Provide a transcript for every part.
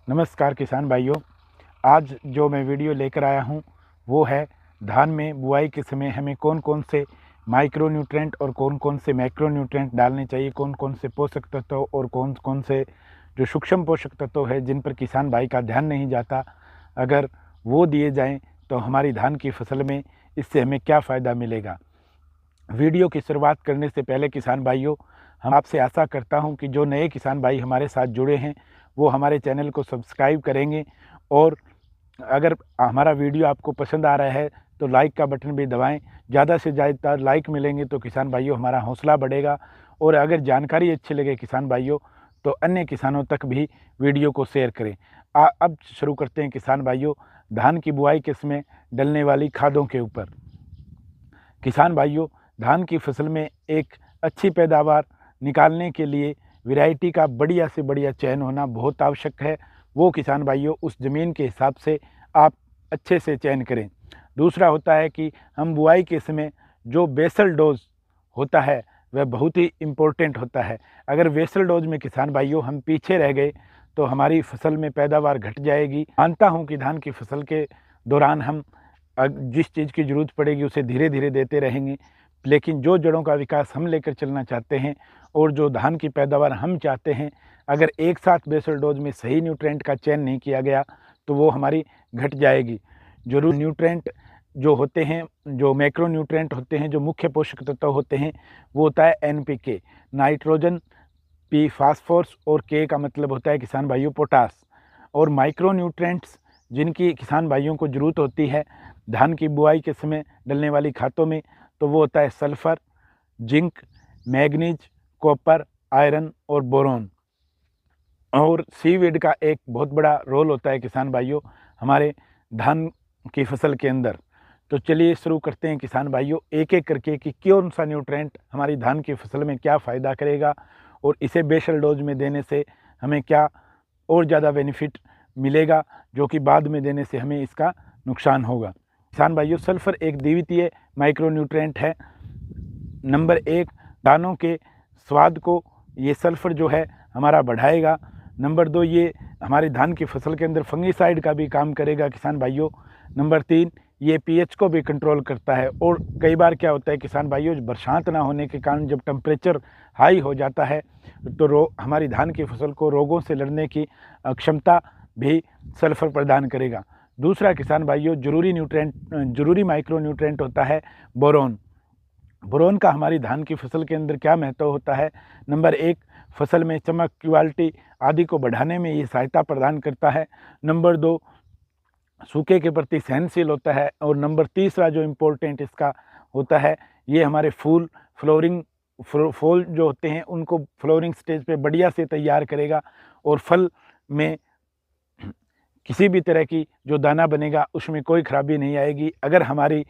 नमस्कार किसान भाइयों। आज जो मैं वीडियो लेकर आया हूं वो है धान में बुआई के समय हमें कौन कौन से माइक्रो न्यूट्रेंट और कौन कौन से मैक्रो न्यूट्रेंट डालने चाहिए, कौन कौन से पोषक तत्व और कौन कौन से जो सूक्ष्म पोषक तत्व है जिन पर किसान भाई का ध्यान नहीं जाता, अगर वो दिए जाएं तो हमारी धान की फसल में इससे हमें क्या फ़ायदा मिलेगा। वीडियो की शुरुआत करने से पहले किसान भाइयों, हम आपसे आशा करता हूं कि जो नए किसान भाई हमारे साथ जुड़े हैं वो हमारे चैनल को सब्सक्राइब करेंगे और अगर हमारा वीडियो आपको पसंद आ रहा है तो लाइक का बटन भी दबाएं। ज़्यादा से ज़्यादा लाइक मिलेंगे तो किसान भाइयों हमारा हौसला बढ़ेगा और अगर जानकारी अच्छी लगे किसान भाइयों तो अन्य किसानों तक भी वीडियो को शेयर करें। अब शुरू करते हैं किसान भाइयों धान की बुआई के समय डलने वाली खादों के ऊपर। किसान भाइयों, धान की फसल में एक अच्छी पैदावार निकालने के लिए वैरायटी का बढ़िया से बढ़िया चयन होना बहुत आवश्यक है। वो किसान भाइयों उस ज़मीन के हिसाब से आप अच्छे से चयन करें। दूसरा होता है कि हम बुआई के समय जो बेसल डोज होता है वह बहुत ही इम्पोर्टेंट होता है। अगर बेसल डोज में किसान भाइयों हम पीछे रह गए तो हमारी फसल में पैदावार घट जाएगी। मानता हूँ कि धान की फसल के दौरान हम जिस चीज़ की ज़रूरत पड़ेगी उसे धीरे धीरे देते रहेंगे, लेकिन जो जड़ों का विकास हम लेकर चलना चाहते हैं और जो धान की पैदावार हम चाहते हैं, अगर एक साथ बेसल डोज में सही न्यूट्रेंट का चयन नहीं किया गया तो वो हमारी घट जाएगी। जरूर न्यूट्रेंट जो होते हैं, जो मैक्रो न्यूट्रेंट होते हैं, जो मुख्य पोषक तत्व होते हैं, वो होता है NPK नाइट्रोजन, P फास्फोरस और K का मतलब होता है किसान भाइयों पोटास। और माइक्रो न्यूट्रेंट्स जिनकी किसान भाइयों को ज़रूरत होती है धान की बुआई के समय डलने वाली खादों में, तो वो होता है sulphur, zinc, manganese, copper, iron और बोरोन। और सीवीड का एक बहुत बड़ा रोल होता है किसान भाइयों हमारे धान की फसल के अंदर। तो चलिए शुरू करते हैं किसान भाइयों एक एक करके कि कौन सा न्यूट्रेंट हमारी धान की फसल में क्या फ़ायदा करेगा और इसे बेसल डोज में देने से हमें क्या और ज़्यादा बेनिफिट मिलेगा, जो कि बाद में देने से हमें इसका नुकसान होगा। किसान भाइयों, सल्फ़र एक द्वितीय माइक्रो न्यूट्रेंट है। नंबर 1, दानों के स्वाद को ये सल्फ़र जो है हमारा बढ़ाएगा। नंबर 2, ये हमारी धान की फसल के अंदर फंगीसाइड का भी काम करेगा किसान भाइयों। नंबर 3, ये pH को भी कंट्रोल करता है। और कई बार क्या होता है किसान भाइयों, बरसात ना होने के कारण जब टेम्परेचर हाई हो जाता है तो हमारी धान की फसल को रोगों से लड़ने की क्षमता भी सल्फ़र प्रदान करेगा। दूसरा किसान भाइयों जरूरी माइक्रो न्यूट्रेंट होता है बोरोन। बोरोन का हमारी धान की फसल के अंदर क्या महत्व होता है। नंबर 1, फसल में चमक, क्वालिटी आदि को बढ़ाने में ये सहायता प्रदान करता है। नंबर 2, सूखे के प्रति सहनशील होता है। और नंबर तीसरा जो इम्पोर्टेंट इसका होता है, ये हमारे फूल जो होते हैं उनको फ्लोरिंग स्टेज पे बढ़िया से तैयार करेगा और फल में किसी भी तरह की जो दाना बनेगा उसमें कोई खराबी नहीं आएगी अगर हमारी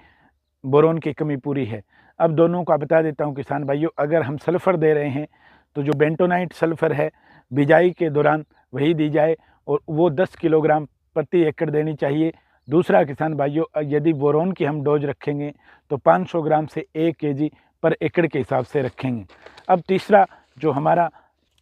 बोरोन की कमी पूरी है। अब दोनों का बता देता हूं किसान भाइयों, अगर हम सल्फ़र दे रहे हैं तो जो बेंटोनाइट सल्फ़र है बिजाई के दौरान वही दी जाए और वो 10 किलोग्राम प्रति एकड़ देनी चाहिए। दूसरा किसान भाइयों, यदि बोरोन की हम डोज रखेंगे तो 500 ग्राम से 1 kg पर एकड़ के हिसाब से रखेंगे। अब तीसरा जो हमारा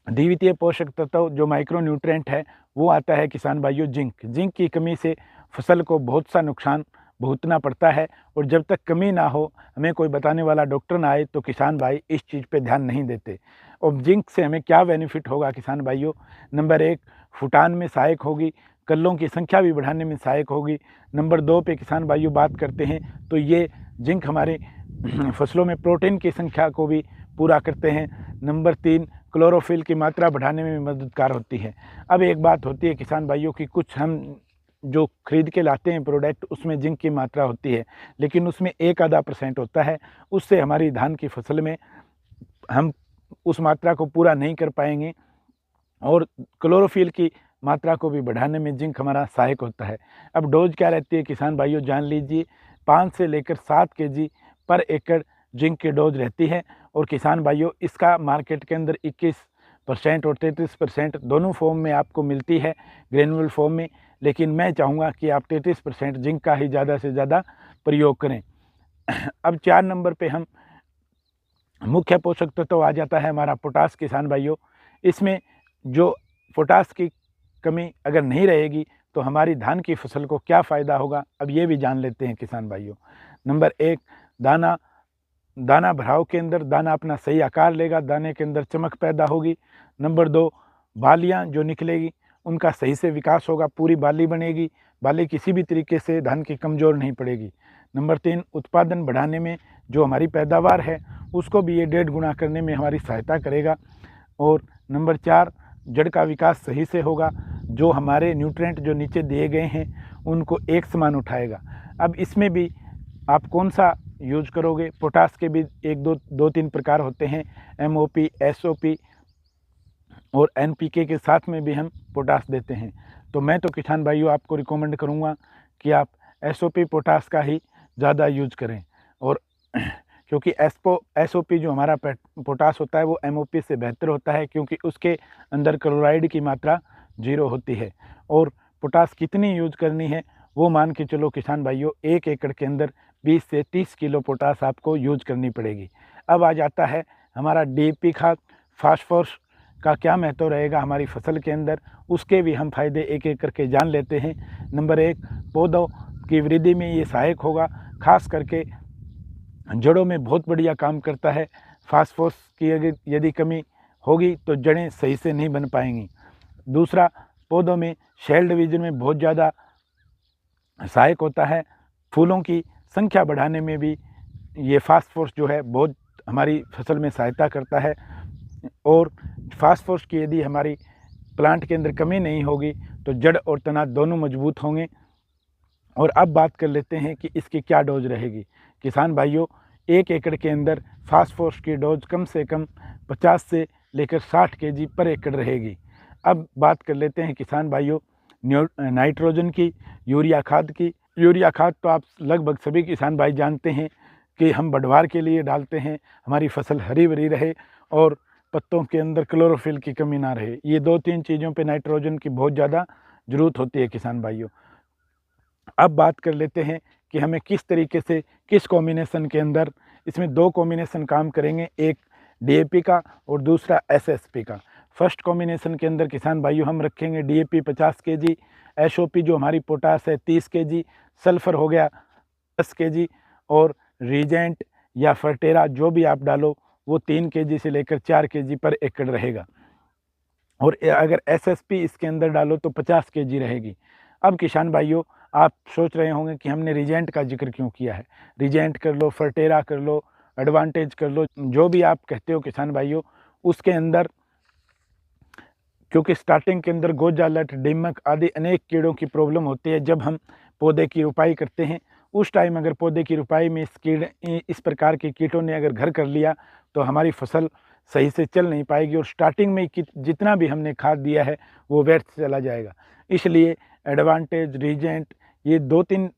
द्वितीय पोषक तत्व जो माइक्रो न्यूट्रेंट है वो आता है किसान भाइयों जिंक की कमी से फसल को बहुत सा नुकसान भुगतना पड़ता है और जब तक कमी ना हो, हमें कोई बताने वाला डॉक्टर ना आए तो किसान भाई इस चीज़ पे ध्यान नहीं देते। और जिंक से हमें क्या बेनिफिट होगा किसान भाइयों। नंबर 1, फुटान में सहायक होगी, कल्लों की संख्या भी बढ़ाने में सहायक होगी। नंबर 2 पे किसान भाइयों बात करते हैं तो ये जिंक हमारे फसलों में प्रोटीन की संख्या को भी पूरा करते हैं। नंबर 3, क्लोरोफिल की मात्रा बढ़ाने में मददगार होती है। अब एक बात होती है किसान भाइयों की कुछ हम जो खरीद के लाते हैं प्रोडक्ट उसमें जिंक की मात्रा होती है, लेकिन उसमें 1-आधा% होता है। उससे हमारी धान की फसल में हम उस मात्रा को पूरा नहीं कर पाएंगे और क्लोरोफिल की मात्रा को भी बढ़ाने में जिंक हमारा सहायक होता है। अब डोज क्या रहती है किसान भाइयों जान लीजिए, 5 से लेकर 7 kg पर एकड़ जिंक की डोज रहती है। और किसान भाइयों इसका मार्केट के अंदर 21% और 33% दोनों फॉर्म में आपको मिलती है, ग्रेनुअल फॉर्म में। लेकिन मैं चाहूँगा कि आप 33% जिंक का ही ज़्यादा से ज़्यादा प्रयोग करें। अब 4 नंबर पे हम मुख्य पोषक तत्व आ जाता है हमारा पोटास किसान भाइयों। इसमें जो पोटास की कमी अगर नहीं रहेगी तो हमारी धान की फसल को क्या फ़ायदा होगा, अब ये भी जान लेते हैं किसान भाइयों। नंबर 1, दाना भराव के अंदर दाना अपना सही आकार लेगा, दाने के अंदर चमक पैदा होगी। नंबर 2, बालियाँ जो निकलेगी उनका सही से विकास होगा, पूरी बाली बनेगी, बाली किसी भी तरीके से धान की कमज़ोर नहीं पड़ेगी। नंबर 3, उत्पादन बढ़ाने में जो हमारी पैदावार है उसको भी ये 1.5 गुना करने में हमारी सहायता करेगा। और नंबर 4, जड़ का विकास सही से होगा, जो हमारे न्यूट्रिएंट जो नीचे दिए गए हैं उनको एक समान उठाएगा। अब इसमें भी आप कौन सा यूज करोगे, पोटास के भी दो तीन प्रकार होते हैं, MOP, SOP और NPK के साथ में भी हम पोटास देते हैं। तो मैं तो किसान भाइयों आपको रिकमेंड करूँगा कि आप SOP पोटास का ही ज़्यादा यूज करें। और क्योंकि SOP जो हमारा पोटास होता है वो MOP से बेहतर होता है, क्योंकि उसके अंदर क्लोराइड की मात्रा 0 होती है। और पोटास कितनी यूज करनी है वो मान के चलो किसान भाइयों, 1 एकड़ के अंदर 20 से 30 किलो पोटास आपको यूज करनी पड़ेगी। अब आ जाता है हमारा DAP खाद, फास्फोरस का क्या महत्व रहेगा हमारी फसल के अंदर, उसके भी हम फायदे एक एक करके जान लेते हैं। नंबर 1, पौधों की वृद्धि में ये सहायक होगा, खास करके जड़ों में बहुत बढ़िया काम करता है। फास्फोरस की यदि कमी होगी तो जड़ें सही से नहीं बन पाएंगी। दूसरा, पौधों में सेल डिवीजन में बहुत ज़्यादा सहायक होता है, फूलों की संख्या बढ़ाने में भी ये फास्फोरस जो है बहुत हमारी फसल में सहायता करता है। और फास्फोरस की यदि हमारी प्लांट के अंदर कमी नहीं होगी तो जड़ और तना दोनों मजबूत होंगे। और अब बात कर लेते हैं कि इसकी क्या डोज रहेगी। किसान भाइयों, 1 एकड़ के अंदर फास्फोरस की डोज कम से कम 50 से लेकर 60 kg पर एकड़ रहेगी। अब बात कर लेते हैं किसान भाइयों नाइट्रोजन की, यूरिया खाद की। यूरिया खाद तो आप लगभग सभी किसान भाई जानते हैं कि हम बढ़वार के लिए डालते हैं, हमारी फसल हरी भरी रहे और पत्तों के अंदर क्लोरोफिल की कमी ना रहे। ये 2-3 चीज़ों पे नाइट्रोजन की बहुत ज़्यादा ज़रूरत होती है किसान भाइयों। अब बात कर लेते हैं कि हमें किस तरीके से किस कॉम्बिनेशन के अंदर, इसमें 2 कॉम्बिनेशन काम करेंगे, एक DAP का और दूसरा SSP का। फर्स्ट कॉम्बिनेशन के अंदर किसान भाइयों हम रखेंगे DAP 50 kg, SOP जो हमारी पोटास है 30 kg, सल्फर हो गया 10 kg और रीजेंट या फर्टेरा जो भी आप डालो वो 3 kg से लेकर 4 kg पर एकड़ रहेगा। और अगर SSP इसके अंदर डालो तो 50 kg रहेगी। अब किसान भाइयों, आप सोच रहे होंगे कि हमने रीजेंट का जिक्र क्यों किया है। रीजेंट कर लो, फर्टेरा कर लो, एडवांटेज कर लो, जो भी आप कहते हो किसान भाइयों, उसके अंदर क्योंकि स्टार्टिंग के अंदर गोजालट, दीमक आदि अनेक कीड़ों की प्रॉब्लम होती है। जब हम पौधे की रुपाई करते हैं उस टाइम अगर पौधे की रुपाई में इस प्रकार के कीटों ने अगर घर कर लिया तो हमारी फसल सही से चल नहीं पाएगी और स्टार्टिंग में जितना भी हमने खाद दिया है वो व्यर्थ चला जाएगा। इसलिए एडवांटेज, रीजेंट, ये 2-3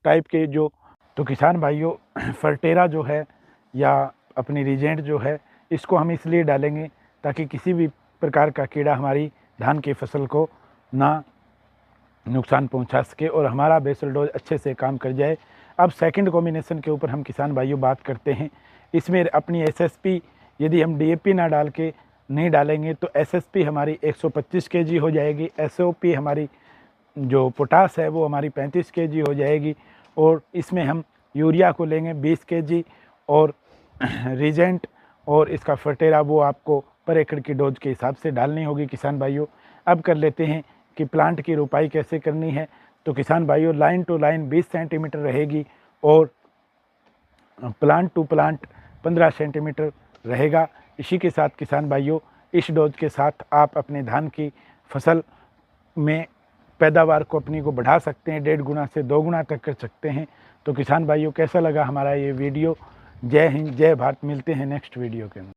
टाइप के जो, तो किसान भाइयों फर्टेरा जो है या अपनी रीजेंट जो है इसको हम इसलिए डालेंगे ताकि किसी भी प्रकार का कीड़ा हमारी धान की फसल को ना नुकसान पहुंचा सके और हमारा बेसल डोज अच्छे से काम कर जाए। अब सेकंड कॉम्बिनेशन के ऊपर हम किसान भाइयों बात करते हैं। इसमें अपनी SSP यदि हम DAP ना डाल के नहीं डालेंगे तो SSP हमारी 125 kg हो जाएगी, SOP हमारी जो पोटास है वो हमारी 35 kg हो जाएगी और इसमें हम यूरिया को लेंगे 20 kg और रीजेंट और इसका फर्टेरा वो आपको पर एकड़ की डोज के हिसाब से डालनी होगी किसान भाइयों। अब कर लेते हैं कि प्लांट की रुपाई कैसे करनी है। तो किसान भाइयों, लाइन टू लाइन 20 सेंटीमीटर रहेगी और प्लांट टू प्लांट 15 सेंटीमीटर रहेगा। इसी के साथ किसान भाइयों, इस डोज के साथ आप अपने धान की फसल में पैदावार को अपनी को बढ़ा सकते हैं, 1.5 गुना से 2 गुना तक कर सकते हैं। तो किसान भाइयों, कैसा लगा हमारा ये वीडियो? जय हिंद, जय भारत। मिलते हैं नेक्स्ट वीडियो के अंदर।